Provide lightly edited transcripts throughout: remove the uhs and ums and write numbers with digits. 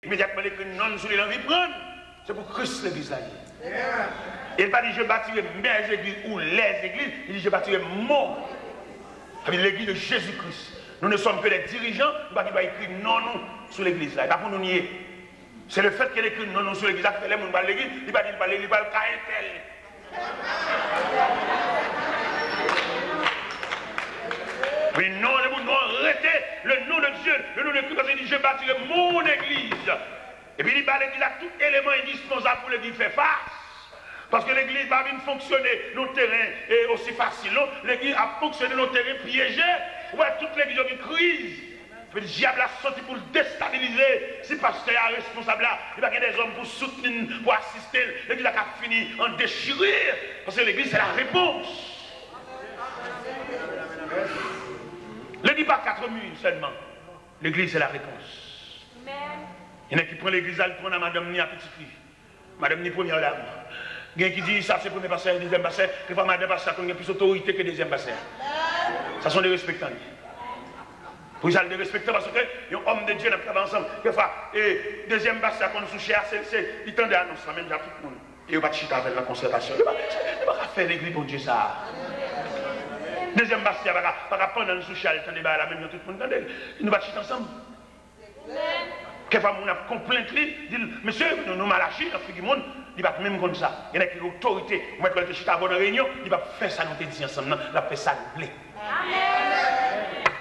immédiatement l'écrit non sur les envies prendre. C'est pour Christ l'église là. Il n'a pas dit je bâtirai mes églises ou les églises, il dit je bâtirai mon. Avec l'église de Jésus-Christ. Nous ne sommes que des dirigeants, nous ne pouvons pas écrire non nous sur l'église là. Il ne pas pour nous nier. C'est le fait qu'il écrit non nous sur l'église là, que les gens ne l'église, il ne va pas dire il va le cahier tel. Oui, non, nous arrêtez le nom de Dieu, le nom de Christ, parce qu'il dit je bâtirai mon église. Et puis il va l'église là, tout élément indispensable pour l'église faire face. Parce que l'église va bien fonctionner nos terrains et aussi facile. L'église a fonctionné nos terrains piégés. Ouais, toute l'église a une crise. Le diable a sorti pour le déstabiliser. Si le pasteur est responsable là, il va y avoir des hommes pour soutenir, pour assister. L'église a fini en déchirure. Parce que l'église c'est la réponse. L'église pas 4 murs seulement. L'église c'est la réponse. Il y en a qui prennent l'église, elle prend à madame ni à petite fille. Madame ni première dame. Il y a qui dit ça c'est le premier pasteur, le deuxième pasteur. Des fois madame pasteur a plus d'autorité que le deuxième pasteur. Ça sont des respectants. Pour ça, les respectants parce que les hommes de Dieu travaillent ensemble. Des fois, et deuxième pasteur qu'on sous cher, il tend à annoncer même à tout le monde. Et il va chiter avec la conservation. Il va pas faire l'église pour Dieu ça. Deuxième pasteur, il va pas prendre un sous cher, il tend à la même tout le monde. Il va chiter ensemble. Quelquefois, on a complaint, il dit, monsieur, nous malachis, dans le monde, il va même comme ça. Il y en a qui ont l'autorité. Moi, quand je suis à la réunion, il va faire ça, nous te dit ensemble, il va faire ça, nous plaît.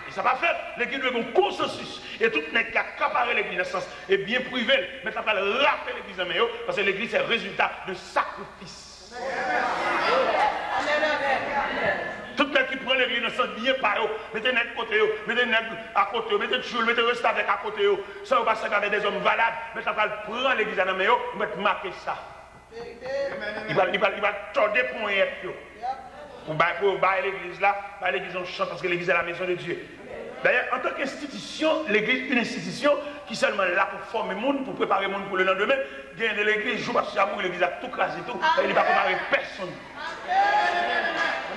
Et ça va faire, l'église doit avoir un consensus. Et tout le monde qui a accaparé l'église naissance est bien privé, mais ça va rappeler l'église en meilleur, parce que l'église c'est le résultat de sacrifice. Tout le monde qui prend l'église naissance bien par eux, mettez net côté, mettez net à côté, mettez choule, mettez reste avec à côté, ça va passer avec des hommes valables, mais ça va prendre l'église en meilleur, mettre marquer ça. Il va tordre pour être. Pour bailler l'église là, bailler l'église en chante parce que l'église est la maison de Dieu. D'ailleurs, en tant qu'institution, l'église est une institution qui est seulement là pour former le monde, pour préparer le monde pour le lendemain. Bien de l'église, jour parce que l'église a tout crasé, tout, il ne va pas préparer personne.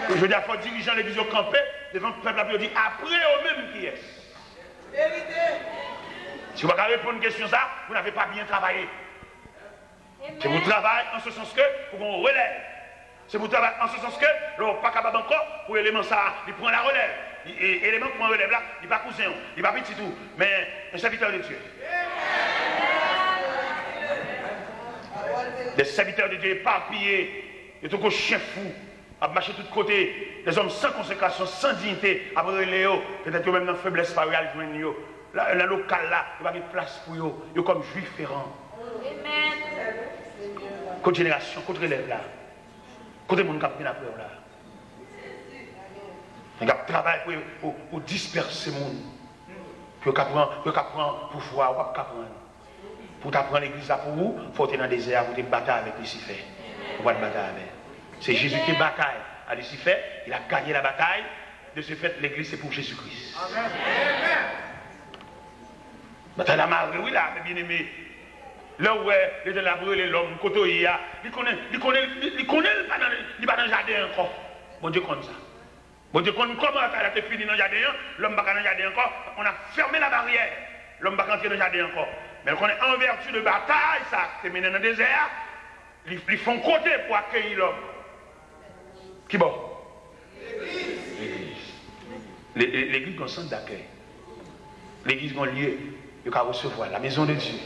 Je veux dire, il faut diriger l'église au campé, devant le peuple, il dit après eux-mêmes qui est. Si vous ne pouvez pas répondre à une question, ça, vous n'avez pas bien travaillé. C'est vous travaillez en ce sens que vous relève. C'est vous travaillez en ce sens que, l'on pas capable encore, pour l'élément ça, il prend la relève. Et l'élément qui prend la relève là, il n'est pas cousin, il n'est pas petit tout, mais un serviteur de Dieu. Des serviteurs de Dieu éparpillés, et tout comme chien fou, à marcher de tous côtés, des hommes sans consécration, sans dignité, après Léo, peut-être même dans la faiblesse par là, le local là, il va y avoir de place pour eux, ils sont comme juifs ferrants. Côté génération, côté élève là. Côté mon cap la peur là. On a travaillé pour disperser le monde. Pour qu'apprendre pour voir, pour qu'apprendre. Pour t'apprendre l'église là pour vous, il faut être dans le désert, pour te battre avec Lucifer. Pour pas te battre avec. C'est Jésus qui bataille à Lucifer, il a gagné la bataille. De ce fait, l'église c'est pour Jésus-Christ. Bataille la marre, oui là, mes bien-aimés. Là où il a brûlé l'homme, il connaît, il pas dans le jardin encore. Bon Dieu connaît ça. Bon Dieu connaît comment ça a été fini dans le jardin, l'homme va pas dans le jardin encore. On a fermé la barrière, l'homme va pas entrer dans le jardin encore. Mais on est en vertu de bataille, ça, c'est mené dans le désert, ils font côté pour accueillir l'homme. Qui bon? L'église. L'église est un centre d'accueil. L'église est un lieu de recevoir, la maison de Dieu.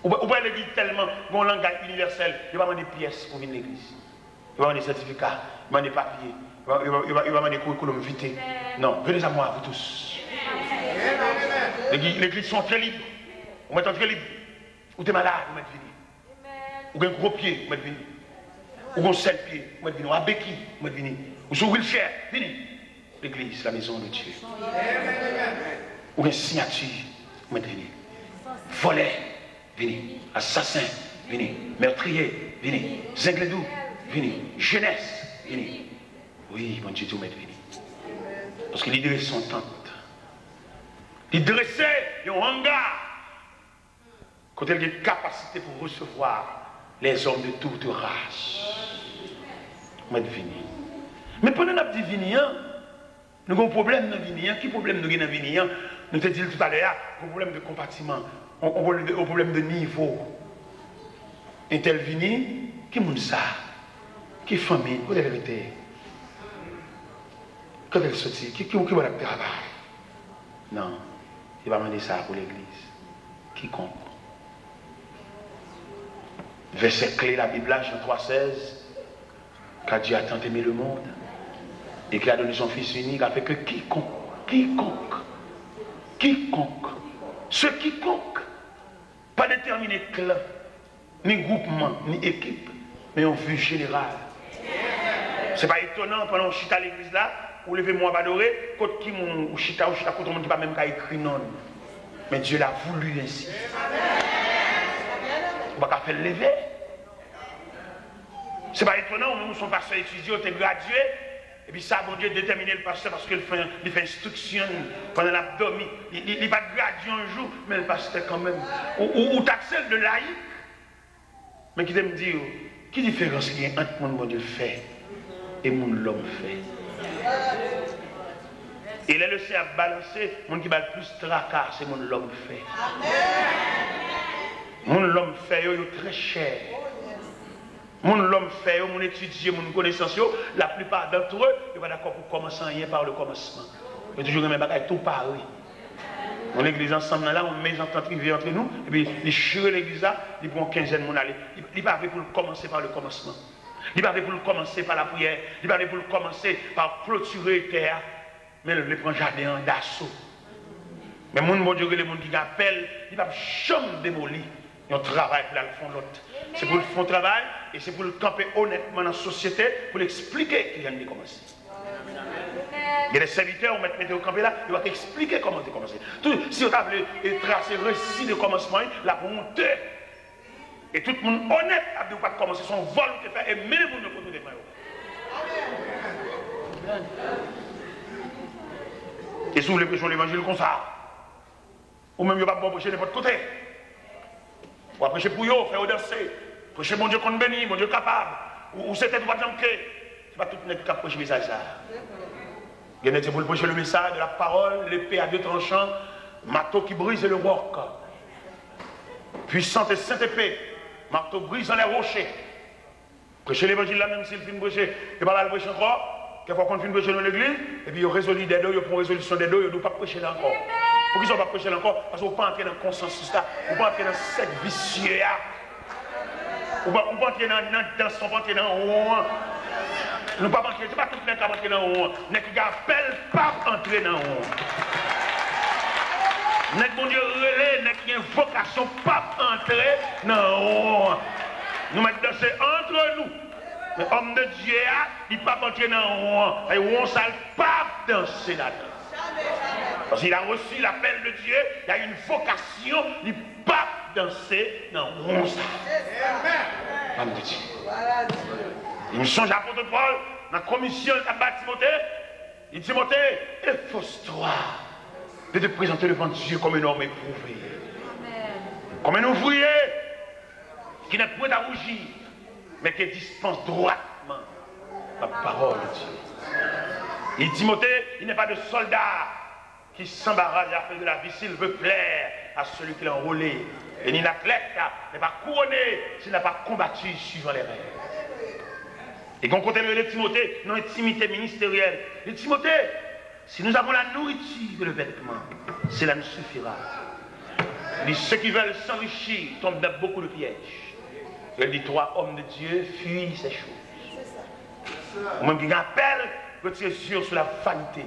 Ou bien l'église tellement, bon langage universel, il va demander des pièces pour venir à l'église. Il va demander des certificats, il va demander des papiers, il va demander des curriculum vitae. Non, venez à moi, vous tous. L'église sont très libres. Vous mettez très libre. Ou tu es malade, vous mettez venir. Ou un gros pied, vous mettez venir. Ou un seul pied, vous mettez venir. Ou un béquille, vous mettez venir. Ou sur wheelchair, venez. L'église, la maison de Dieu. Ou une signature, vous mettez venir. Volet. Venez, assassin, venez, meurtrier, venez, zingledou, venez, jeunesse, venez. Oui, mon Dieu, tout met venez. Parce que l'idée sont tentes. Il dressait un hangar. Quand il y a une capacité pour recevoir les hommes de toute race. Met venez. Mais pendant notre divinien, nous avons un problème dans le Vinien. Quel problème nous avons dans le Vinien? Nous te disons tout à l'heure, un problème de compartiment. au problème de niveau. Et tel vini, qui moun ça? Qui famille? Quelle est la vérité? Quand elle sortit, qui va le travail? Non, il va demander ça pour l'église. Quiconque. Verset clé, la Bible, Jean 3,16, car Dieu a tant aimé le monde et qu'il a donné son Fils unique, a fait que quiconque, ce quiconque, pas déterminé clan, ni groupement, ni équipe, mais en vue générale. C'est pas étonnant pendant que je suis à l'église là, ou levez-moi adorer, quand qui ou chita quand on ne dit pas même qu'à écrire non. Mais Dieu l'a voulu ainsi. On va pas faire lever. C'est pas étonnant, nous sommes pasteurs étudiants, on est gradués, et puis ça, bon Dieu, déterminer le pasteur parce qu'il fait instruction pendant l'abdomen. Il n'est pas gradué un jour, mais le pasteur quand même. Ou t'accèdes de laïc, mais qui me dire, quelle différence il y a entre mon Dieu fait et mon l'homme fait? Et là, le ciel a balancé, mon qui va le plus tracas, c'est mon l'homme fait. Mon l'homme fait, il est très cher. Mon l'homme fait, mon étudier, mon connaissance, la plupart d'entre eux, ils vont d'accord pour commencer rien par le commencement. Il y a toujours les mêmes tout pareil. On l'église ensemble là, on met les ententes privées entre nous, et puis les cheveux l'église là, ils prennent 15 de mon aller. Il va pour commencer par le commencement. Il va pour commencer par la prière. Il va pour commencer par clôturer terre. Mais il prend jardin d'assaut. Mais mon bon Dieu, les gens qui appellent, ils ne vont jamais démolir. Ils ont travail pour le fond l'autre. C'est pour le fond travail et c'est pour le camper honnêtement dans la société pour l'expliquer qu'il vient de commencer. Il y a des serviteurs, on met au campé là, il va t'expliquer comment tu commencé. Si on t'a tracé le récit de commencement, la honte. Et tout le monde honnête a dit pas commencer son vol que fait et même vous ne pouvez pas. Et si vous voulez prêcher l'évangile comme ça, ou même vous ne pouvez pas prêcher de votre côté. Ou prêcher pour vous, faire danser. Prêcher mon Dieu qu'on bénit, mon Dieu capable. Ou c'est peut-être pas manquer. Ce n'est pas tout le monde qui a prêché le message. Il y a des pour prêcher le message de la parole, l'épée à deux tranchants, marteau qui brise le roc. Puissante et sainte épée, marteau brisant les rochers. Prêcher l'évangile là, même s'il finit de prêcher, et pas là le prêcher encore. Quelquefois qu'on finit de prêcher dans l'église, et puis il résolu des deux, il prend résolution des deux, il ne doit pas prêcher là encore. Pourquoi ils ne sont pas prêcher là encore? Parce qu'on ne peut pas entrer dans le consensus là, on ne peut pas entrer dans cette vicieux là. On ne peut pas entrer dans on ne peut pas entrer dans nous ne pouvons pas entrer, ce n'est pas tout le monde qui va entrer dans le haut. Nous qui appelle pas entrer dans le haut. Nous qui bon Dieu relais, nous qui avons une vocation pas entrer dans le haut. Nous mettons danser entre nous. Mais l'homme de Dieu, il ne peut pas entrer dans le haut. Et on ne peut pas danser là-dedans. Parce qu'il a reçu l'appel de Dieu, il a une vocation, il ne peut pas danser dans le haut. L'homme de Dieu. Il songe à l'apôtre Paul, dans la commission de Timothée. Il dit Timothée, efforce-toi de te présenter devant Dieu comme un homme éprouvé. Comme un ouvrier qui n'est point à rougir, mais qui dispense droitement la parole de Dieu. Il dit Timothée, il n'est pas de soldat qui s'embarrasse à la fin de la vie s'il veut plaire à celui qui l'a enrôlé. Et ni l'athlète n'est pas couronné s'il n'a pas combattu suivant les règles. Et qu'on continue de Timothée, dans l'intimité ministérielle. Et Timothée, si nous avons la nourriture et le vêtement, cela nous suffira. Et ceux qui veulent s'enrichir tombent dans beaucoup de pièges. Elle dit, toi, homme de Dieu, fuis ces choses. Ou même qui appelle, retirez sur la vanité.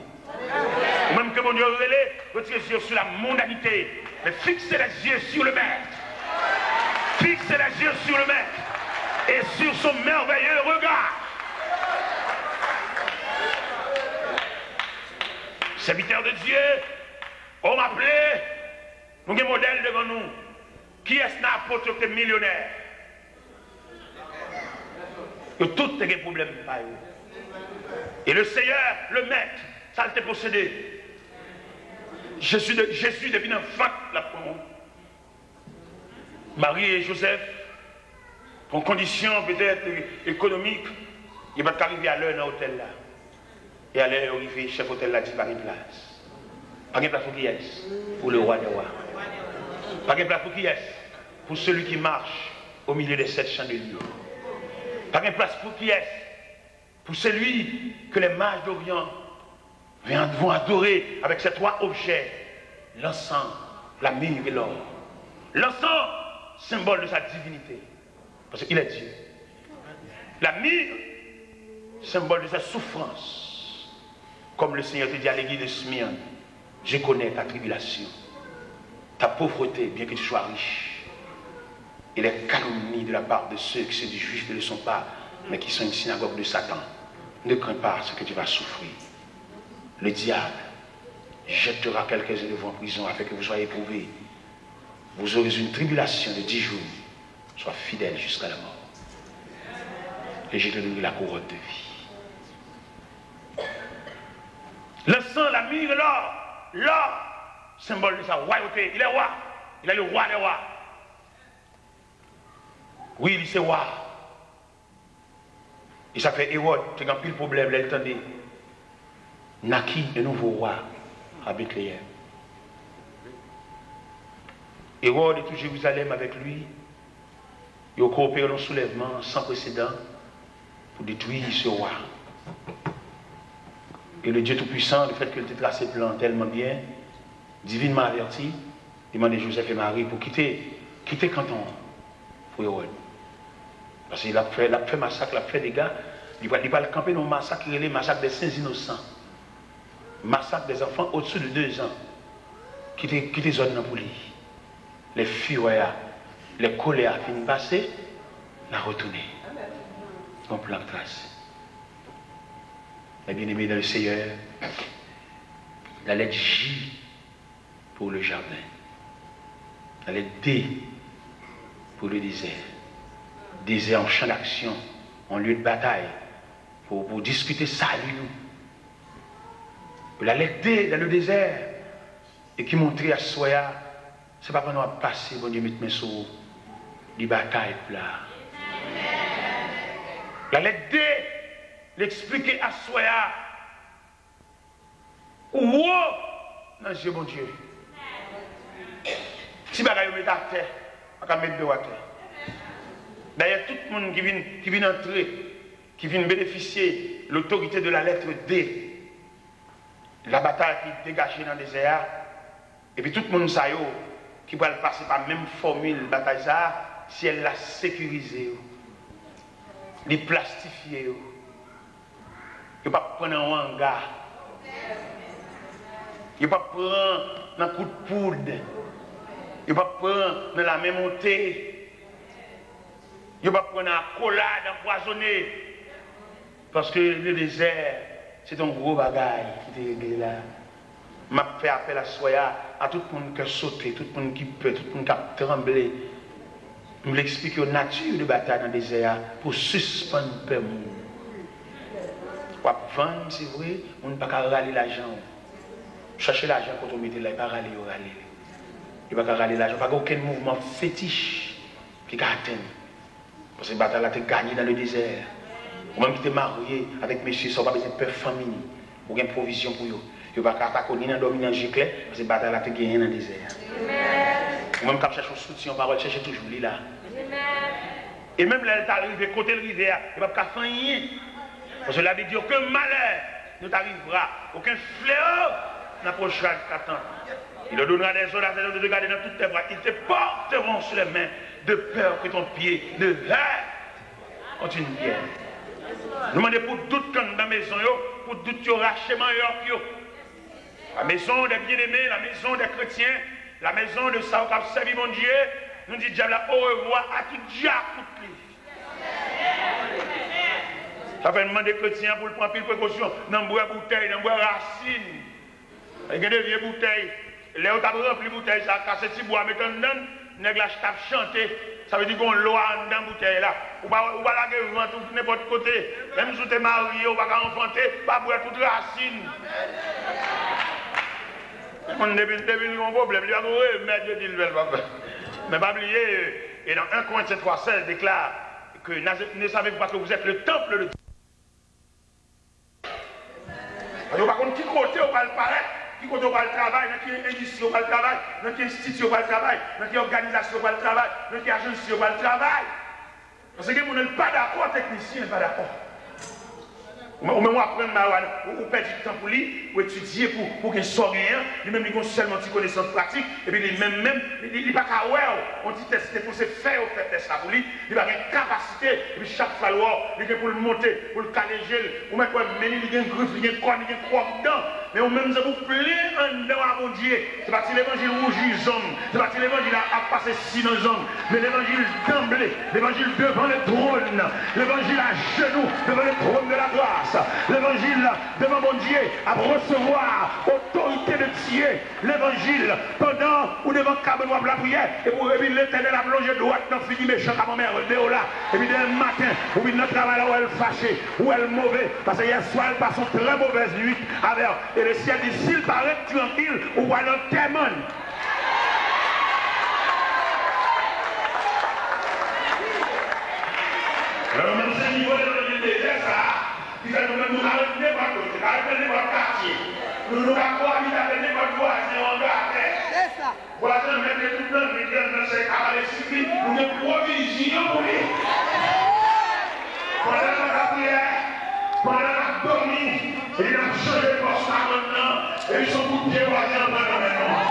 Ou même que mon Dieu relève, retirez sur la mondanité. Mais fixez les yeux sur le Maître. Fixez les yeux sur le Maître. Et sur son merveilleux regard. Serviteurs de Dieu, on m'appelait, nous avons un modèle devant nous. Qui est-ce qui a apporté que millionnaire? Que tout est un problème. Et le Seigneur, le Maître, ça le possédé. Jésus depuis l'enfant, la première. Marie et Joseph, en conditions peut-être économiques, ils vont arriver à l'heure dans l'hôtel là. Et à l'heure arrivé, chef hôtel là dit pas une place. Pas une place pour qui est pour le roi des rois. Pas de place pour qui est? Pour celui qui marche au milieu des 7 chandeliers. Pas de place pour qui est? Pour celui que les mages d'Orient vont adorer avec ces 3 objets, l'encens, la myrrhe et l'or. L'encens, symbole de sa divinité, parce qu'il est Dieu. La myrrhe, symbole de sa souffrance, comme le Seigneur te dit à l'église de Smyrne, je connais ta tribulation, ta pauvreté, bien que tu sois riche, et les calomnies de la part de ceux qui se disent juifs ne le sont pas, mais qui sont une synagogue de Satan. Ne crains pas ce que tu vas souffrir. Le diable jettera quelques-uns de vous en prison afin que vous soyez éprouvés. Vous aurez une tribulation de 10 jours. Sois fidèle jusqu'à la mort. Et je te donnerai la couronne de vie. Le sang, la myrrhe, l'or, symbole de sa royauté. Il est roi. Il est le roi des rois. Oui, il est roi. Et ça fait Hérode, c'est un pile problème, là, il tendait. Naquit un nouveau roi à Bethléem. Hérode est tout Jérusalem avec lui. Il a coopéré dans un soulèvement sans précédent pour détruire ce roi. Et le Dieu Tout-Puissant, le fait qu'il ait tracé le plan tellement bien, divinement averti, demandait Joseph et Marie pour quitter Canton pour Hérode. Parce qu'il a fait massacre, il a fait des gars, il va le camper dans le massacre, il est le massacre des saints innocents. Massacre des enfants au-dessus de 2 ans. Qui étaient zones pour lui. Les fureurs, les colères finissent passer, la retourner. On plan trace. Les bien-aimés dans le Seigneur, la lettre J pour le jardin. La lettre D pour le désert. Désert en champ d'action, en lieu de bataille, pour discuter salut. La lettre D dans le désert, et qui montrait à Soya, c'est pas pendant à passer, bon Dieu, mettre mes sous, les batailles là. La lettre D, l'expliquer à Soya, ou non, Dieu, bon Dieu. Si bagaille met à terre, on va mettre de à terre. D'ailleurs, tout le monde qui vient entrer, qui vient bénéficier de l'autorité de la lettre D, la bataille qui est dégagée dans le désert, et puis tout le monde sait qui va passer par la même formule de bataille, si elle l'a sécurisée, les plastifiée, il ne va pas prendre un hangar, il ne va pas prendre un coup de poudre, il ne va pas prendre dans la même montée, il ne va pas prendre un collade empoisonné, parce que le désert, c'est un gros bagage qui est réglé là. Je fais appel à Soya, à tout le monde qui a sauté, tout le monde qui peut, tout le monde qui a tremblé. Je vais expliquer la nature de bataille dans le désert pour suspendre le peuple. Pour vendre, c'est vrai, on ne peut pas râler l'argent. Chercher l'argent quand on met là, il ne peut pas râler. Il ne peut pas râler l'argent, il n'y a pas aucun mouvement fétiche qui a atteint. Parce que la bataille a été gagnée dans le désert. Ou même qui est marié avec monsieur, ça n'a pas besoin de peur famille. Ou une provision pour eux. Il n'y a pas qu'à connaître dans le giclet, parce que la bataille a été gagnée dans le désert. Ou même quand on cherche un soutien, parole, cherche toujours lui là. Et même là, elle est arrivée côté de rivière, il n'y a pas qu'à faire rien. Parce que là, il dit aucun malheur ne t'arrivera, aucun fléau n'approchera de temps. Il te donnera des ordres à te garder dans toutes tes bras. Ils te porteront sur les mains de peur que ton pied ne heurte contre une pierre. Nous demandons pour tout dans la maison, pour tout rachement. La maison des bien-aimés, la maison des chrétiens, la maison de ça qui a servi mon Dieu, nous disons diable au revoir à tout diable. Ça fait demander aux chrétiens pour prendre pile précaution, dans boire bouteille, dans boire racine. Il y a des vieilles bouteilles. Là où tu as rempli bouteille, ça a cassé si bois, mais quand on a chanté. Ça veut dire qu'on l'a dans la bouteille là. Ou pas la gueule tout n'importe côté. Même si tu es marié, ou pas enfanter, pas boire toute racine. On n'a pas de problème. Il va remettre de dire mais pas oublier, et dans 1 Corinthiens 3,16 déclare que ne savez-vous pas que vous êtes le temple de Dieu. Par contre, qui côté, on va le paraître, qui compte pas le travail, dans quelle industrie pas le travail, dans quelle institution pas le travail, dans quelle organisation pas le travail, dans quelle agence pas le travail. Parce que les gens ne sont pas d'accord, technicien n'est pas d'accord. Ou même apprendre ou perdre du temps pour lui, pour étudier, pour qu'il soit rien, lui-même il a seulement une connaissance pratique, et puis lui-même, il n'a pas qu'à voir, on dit tester pour se faire test pour lui, il a une capacité, et puis chaque fois, il a pour le monter, pour le caler, ou même pour le mener, il a une griffe, il a une corne, il a une croix dedans, mais au même temps, vous plaît en dedans à mon Dieu, c'est parce que l'évangile rougit les hommes, c'est parce que l'évangile a passé si nos hommes, mais l'évangile d'emblée, l'évangile devant le trône, l'évangile à genoux devant le trône de la grâce. L'évangile devant mon Dieu à recevoir autorité de Dieu. L'évangile pendant ou devant Cabenois pour la prière. Et puis l'éternel a plongé droite dans le fini méchant à mon mère de là. Et puis dès le matin, ou bien notre travail là où elle fâchée, où elle mauvais. Parce que hier soir elle passe une très mauvaise nuit avec. Et le ciel dit s'il paraît tranquille ou alors témoigne. Alors même ce niveau de l'évangile ça. Nous allons nous arrêter par côté, arrêter par quartier. Nous nous avons habité par voisin en garde. C'est ça. Voisin, mettez tout le temps, mettez dans ces camarades civiques, nous avons provision pour lui. Pendant la prière, pendant la dormir, ils ont changé de poste maintenant, et ils sont pour pieds voisins pendant maintenant.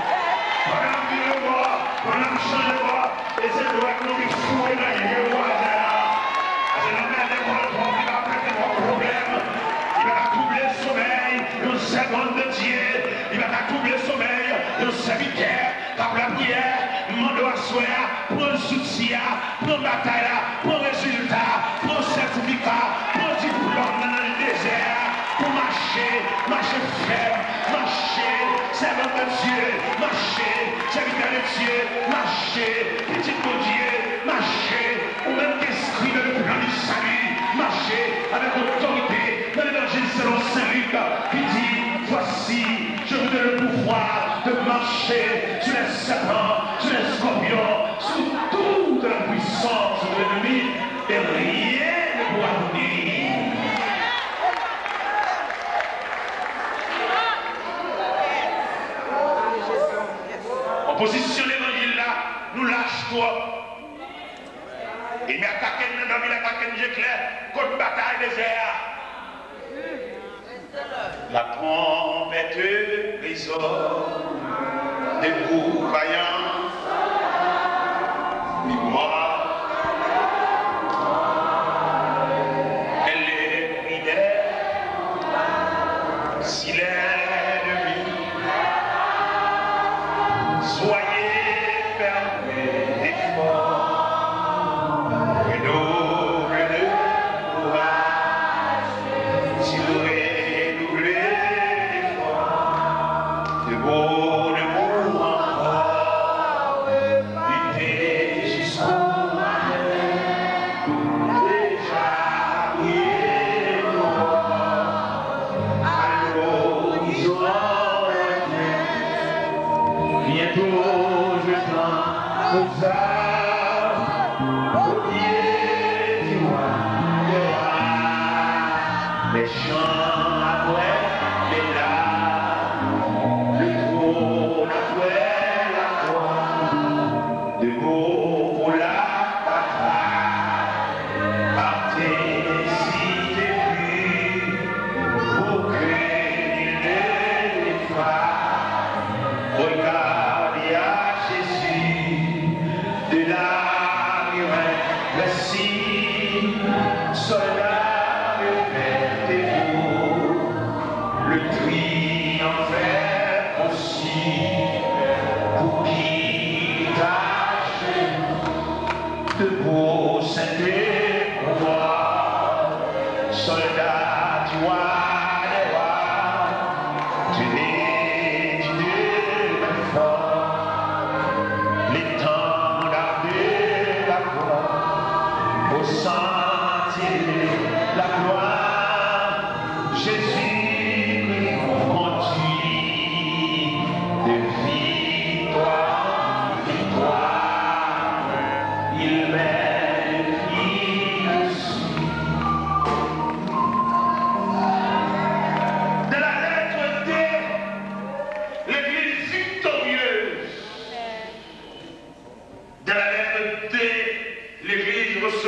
Pendant la vie de mort, pendant la changé de mort, et c'est le droit que nous fouillons dans les voisins. C'est la même école. Seconde de Dieu, il va troubler le sommeil de serviteur, car la prière, demande à soi, pour le soutien, pour la bataille, pour le résultat, pour le certificat, pour le diplôme dans le désert, pour marcher ferme, marcher, servant de Dieu, marcher, serviteur de Dieu, marcher, petit de Dieu, marcher, ou même esprit de le plan du salut, marcher avec autorité dans l'évangile selon Saint-Luc, qui dit voici, je vous donne le pouvoir de marcher sur les serpents, sur les scorpions, sur toute la puissance de l'ennemi, et rien ne pourra vous nuire. En position l'évangile là, nous lâche toi. Il m'a attaqué dans la ville, attaqué j'éclaire, contre bataille des airs. La trompette résonne, debout vaillant, mémoire, elle est fidèle, s'il est l'ennemi, soyez fermés et forts, redouble de courage, si vous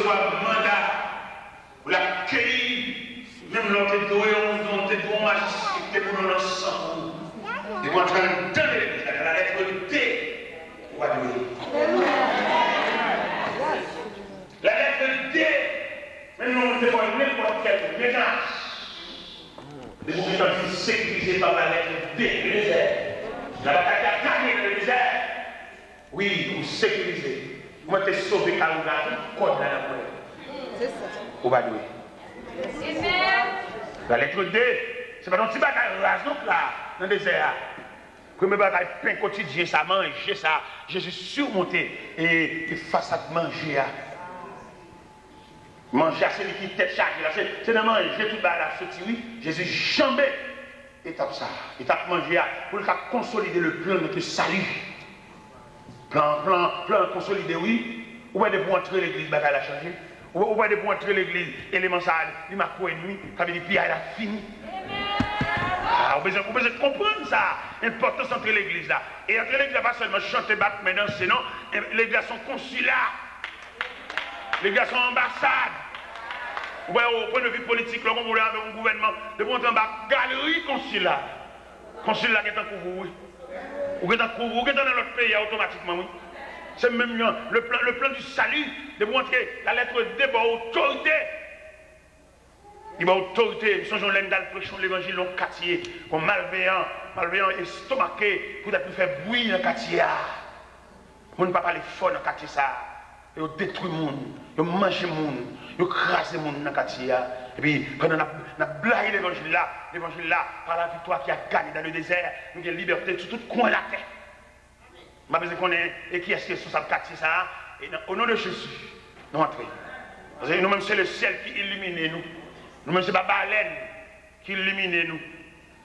recevoir un mandat pour l'accueillir, même l'autre doué, on te doit magicité pour nous ensemble. Et qu'on est en train d'entendre l'église, la lettre D. La lettre D, même nous, on ne pas n'importe quel message. Les mouvements sont sécurisés par la lettre D, le désert. La bataille a gagné le désert. Oui, vous sécurisez. Moi, tu es sauvé car vous avez code dans la monnaie. C'est ça. Vous va douer. La lettre D, c'est pas un petit bataille rase, donc là, dans le désert. Premier bataille pain quotidien, ça manger, ça. Jésus surmonté et face à manger. Manger, c'est lui qui tête chargée. C'est dans manger, tout bas là, oui. Jésus jamais étape ça. Étape manger pour consolider le plan de notre salut. Plan consolidé, oui. Ou bien de pour entrer l'église, bataille a changé. Ou bien de pour entrer l'église, élément ça, il m'a quoi nuit, ça veut dire puis elle a fini. Ah, vous besoin de comprendre ça, l'importance entre l'église là. Et entre l'église, pas seulement chanter, battre, mais danser, non. L'église sont consulat. L'église sont ambassade. Ouais, au point de vue politique, là, on voulait avec un gouvernement, de monter en bas, galerie consulat. Consulat qui est en couvre, oui. Ou qui est en couvre, ou qui est dans l'autre pays automatiquement, oui. C'est même le plan du salut, de montrer la lettre D, autorité. Il va autorité, nous sommes l'un dans le l'évangile, dans le quartier, comme malveillant estomaqué, pour faire bruit dans le quartier. On ne peut pas parler fort dans le quartier. Ils détruisent les gens, ils mangent les gens, ils crasent les gens dans le quartier. Et puis, quand on a blagué l'évangile là, par la victoire qui a gagné dans le désert, nous avons la liberté sur tout coin de la terre. Je besoin qu'on ait, et qui est-ce qui est sur ce quartier ça? Et au nom de Jésus, nous entrons. Parce que nous-mêmes, c'est le ciel qui illumine nous. Nous-mêmes, ce n'est pas baleine qui illumine nous.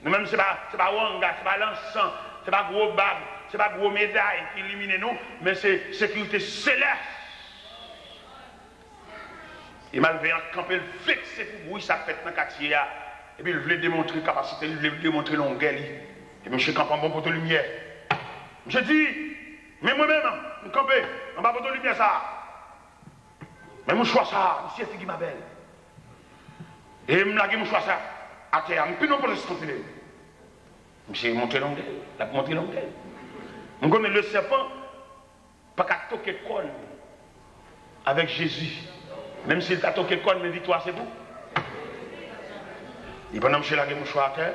Nous-mêmes, ce n'est pas wanga, ce n'est pas l'encens, ce n'est pas gros bag, ce n'est pas gros médaille qui illumine nous, mais c'est sécurité céleste. Et malveillant, quand il vexé pour vous, ça fait dans le quartier. Et puis il voulait démontrer capacité, il voulait démontrer longueur. Et monsieur campe en bon pour de lumière. Je dis, mais moi-même, je campe en bas pour de lumière ça. Mais mon choix ça, monsieur qui m'appelle. Et je me lage mon choix ça à terre. Je ne peux pas rester. Monsieur monté longueur, il a monté longueur. Je connais le serpent, pas qu'à toquer con avec Jésus. Même s'il t'a toqué con, mais victoire c'est vous. Il pendant que je lage mon choix à terre.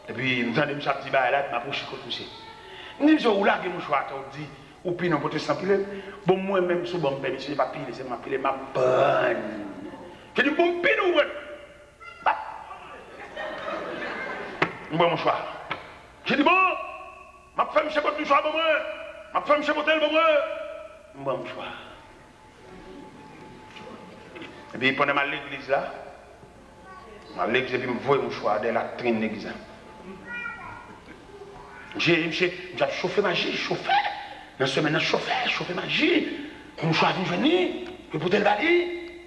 Et puis, je me dis, je dis, là, je m'approche contre monsieur. Je me dis, je lage mon choix à terre. Je dis, ou puis non, pour te sentir. Bon, moi-même, sous bon père, je ne vais pas piler, c'est ma pile, ma bonne. Je dis, bon, pile ou bon? Je bois mon choix. Je dis, bon, ma femme, je bois mon choix, bon, moi. Ma femme, je bois tel, bon, moi. Je bois mon choix. Et puis, pendant l'église là, l'église, et puis, je vois mon choix de la trine de l'église. J'ai chauffé magie, chauffé. Dans ce moment, chauffé magie. Mon choix vient venir, que pour te le balayer.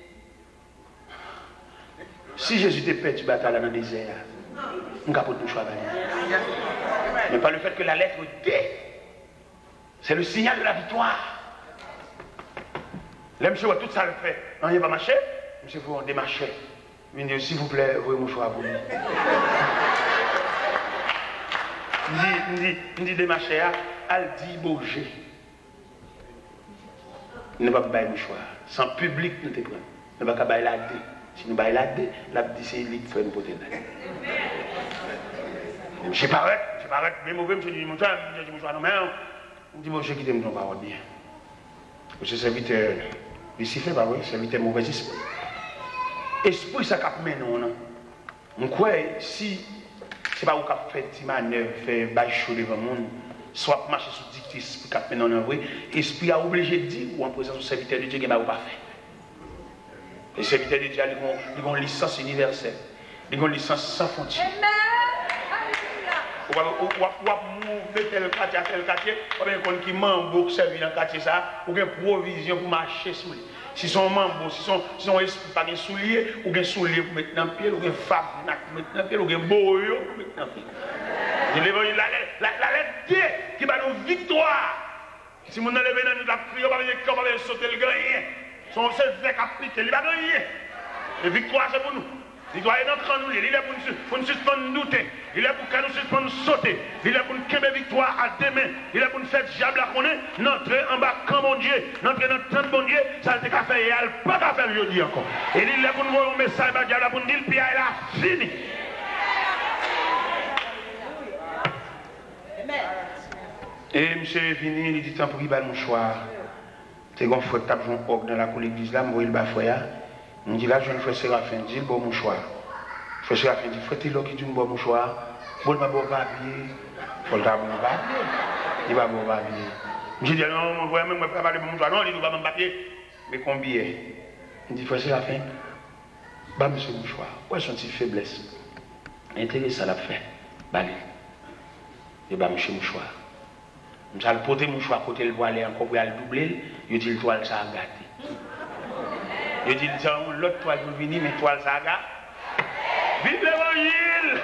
Si Jésus te pète, tu batailles dans le désert, on capote mon choix balayer. Mais pas le fait que la lettre D, c'est le signal de la victoire. Là, monsieur, tout ça le fait. Non, il n'y a pas marché. Monsieur, vous démarchez. Il dit, s'il vous plaît, voyez mon choix à vous. Il dit démarcher, elle dit bouger. Il ne va pas bailler mon choix. Sans public, nous te prenons. Il ne va pas bailler la D. Si nous baillons la D, la dit c'est lui qui fait une potée. Je paraît, mais mauvais, je dis, mon choix, je dis, mon choix, non, mais on dit, bon, je quitte mon parole bien. Je suis serviteur, ici fait pas vrai, serviteur mauvais esprit. Esprit, ça cap maintenant, non? On croit, si c'est pas où cap fait des manœuvres, fait bail chaud devant le monde, soit marcher sous dictis pour cap maintenant, en vrai, esprit a obligé de dire, ou en présence du serviteur de Dieu, qu'il n'a pas fait. Les serviteurs de Dieu, ils ont une licence universelle, ils ont une licence sans frontières. Ou mettre tel quartier, ou bien quelqu'un qui membre pour servir dans le quartier, ou bien provision pour marcher sous lui. Si son membre, si son esprit pas de souliers, ou bien souliers pour mettre dans le pied, ou bien femme pour mettre dans le pied, ou bien boyo pour mettre dans le pied. La lettre D qui va nous victoire. Si nous enlevons dans notre prière, on va sauter le gagnant. Son seul fait appliqué, il va gagner. Et victoire, c'est pour nous. Victoire est dans nous, il est pour nous suspendre douter, il est pour que nous suspendre sauter, il est pour nous créer victoire à demain, il est pour nous faire diable à connaître, n'entrer en bas quand mon Dieu, n'entrer dans le temps de mon Dieu, ça ne qu'à faire, et elle pas qu'à faire aujourd'hui encore. Et il est pour nous envoyer un message à diable pour nous dire, puis elle a fini. Et monsieur est fini, il dit, tant pour qu'il bat le mouchoir. C'est qu'on fait taper un hoc dans la cour de l'église là, moi il bat foyer. Il dit là, je ne fais Séraphin, dit le bon mouchoir. Frère Séraphin dit, frère Tilo qui dit un bon mouchoir, bon ma bon papier, faut le taper un papier. Il va bon papier. Je dis non, mon frère, même moi pas parler de mon mouchoir, non, il dit pas mon papier, mais combien? Il dit, frère Séraphin, bah monsieur mouchoir, où est son petite faiblesse? Intéressant l'a fait, bah et bah monsieur mouchoir. Je vais le porter mouchoir côté le voilé encore pour le doubler, je dis le toile ça a gâté. Je dis l'autre toile pour venir, mais toile ça a gâté. Vive l'évangile!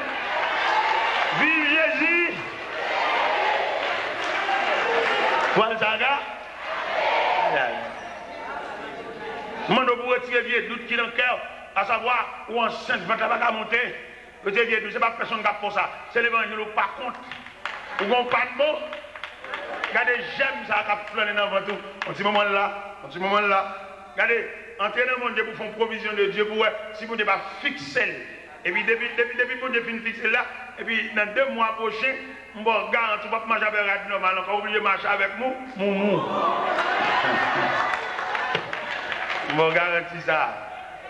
Vive Jésus! Toile ça a gâté. Je pour retirer vieux doute qui est dans le cœur, à savoir où enceinte va pas monter. Le vieux doute, ce n'est pas personne qui a fait ça. C'est l'évangile ou pas contre. Ou qu'on pas de mots. Regardez, j'aime ça qui flâne dans le tout. En ce moment-là, regardez, entrez dans le monde pour faire provision de Dieu pour si vous ne pas fixer. Et puis, depuis que vous avez fixé là, et puis dans 2 mois prochains, je vais garantir pas marcher avec Radio Normal, encore oublier de marcher avec moi, moumou. Je vais garantir ça.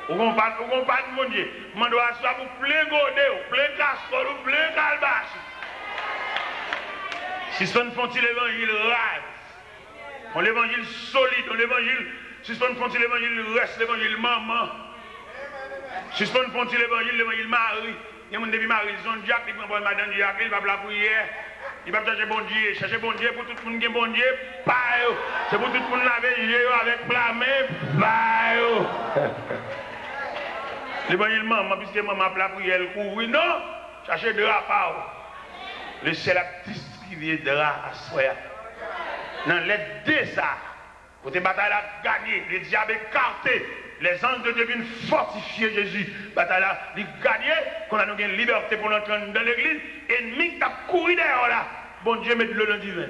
Vous comprenez pas de mon Dieu. Je dois asseoir pour plein godé, plein casserole, plein calebasse. Si ce n'est pas l'évangile rase, l'évangile solide, l'évangile, si ce n'est pas l'évangile reste, l'évangile maman, si ce n'est pas l'évangile Marie, il y a des gens qui Marie, ils ont Jacques, ils vont madame Jacques, il va la prière, il va chercher bon Dieu pour tout le monde qui est bon Dieu, c'est pour tout le monde laver les yeux avec blâmer, l'évangile maman, puisque maman a la prière, elle court, non, cherchez de la part, laissez la petite qui viendra à soi. Dans les deux ça, côté bataille a gagné, les diables écartés, les anges de Dieu viennent fortifier Jésus. Bataille a gagné, qu'on a une liberté pour entrer dans l'église, ennemi qui a couru derrière là, bon Dieu met le divin.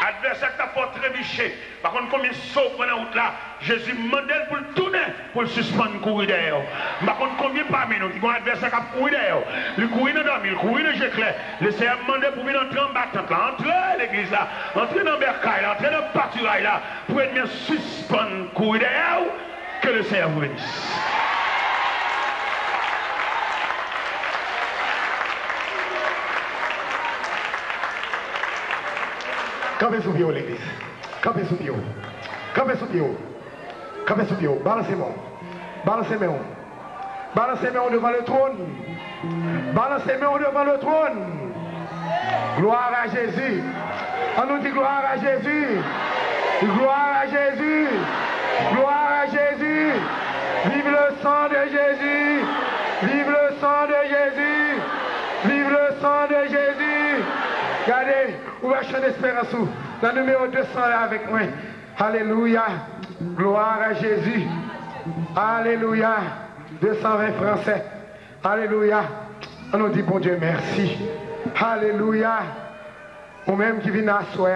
Adversaire qui a fort trébuché. Par contre, combien de sauts pendant la route là, Jésus mandel pour le tourner, pour le suspendre, courir derrière. Par contre, combien parmi nous qui ont un adversaire qui a couru derrière, le courir dans dormir, le courir dans le Jéclair, le Seigneur mandel pour venir entrer en battante là, entrer dans l'église là, entrer dans le bercail là, entrer dans le pâturail là, pour être bien suspendre, courir derrière, que le Seigneur vous bénisse. Campez sous pied, l'église. Campez sous pied. Campez sous pied. Campez sous pied. Balancez-moi. Balancez-moi. Balancez-moi devant le trône. Balancez-moi devant le trône. Gloire à Jésus. On nous dit gloire à Jésus. Gloire à Jésus. Gloire à Jésus. Vive le sang de Jésus. Vive le sang de Jésus. Vive le sang de Jésus. Regardez, on va chanter Espérance dans le numéro 200 là avec moi. Alléluia. Gloire à Jésus. Alléluia. 220 français. Alléluia. On nous dit bon Dieu merci. Alléluia. Nous-mêmes qui venons à soi,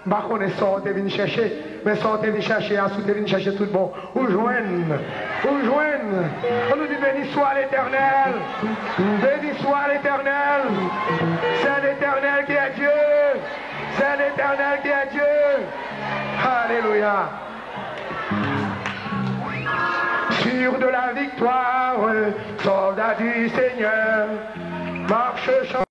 je ne connais pas sortez venir chercher, mais sortez venir chercher, sortez venir chercher tout bon. Où joignent. Où joignent. On nous dit béni soit l'Éternel. Béni soit l'Éternel. C'est l'Éternel qui est Dieu. C'est l'Éternel qui est Dieu. Alléluia. Sûr de la victoire, soldat du Seigneur, marche, chante.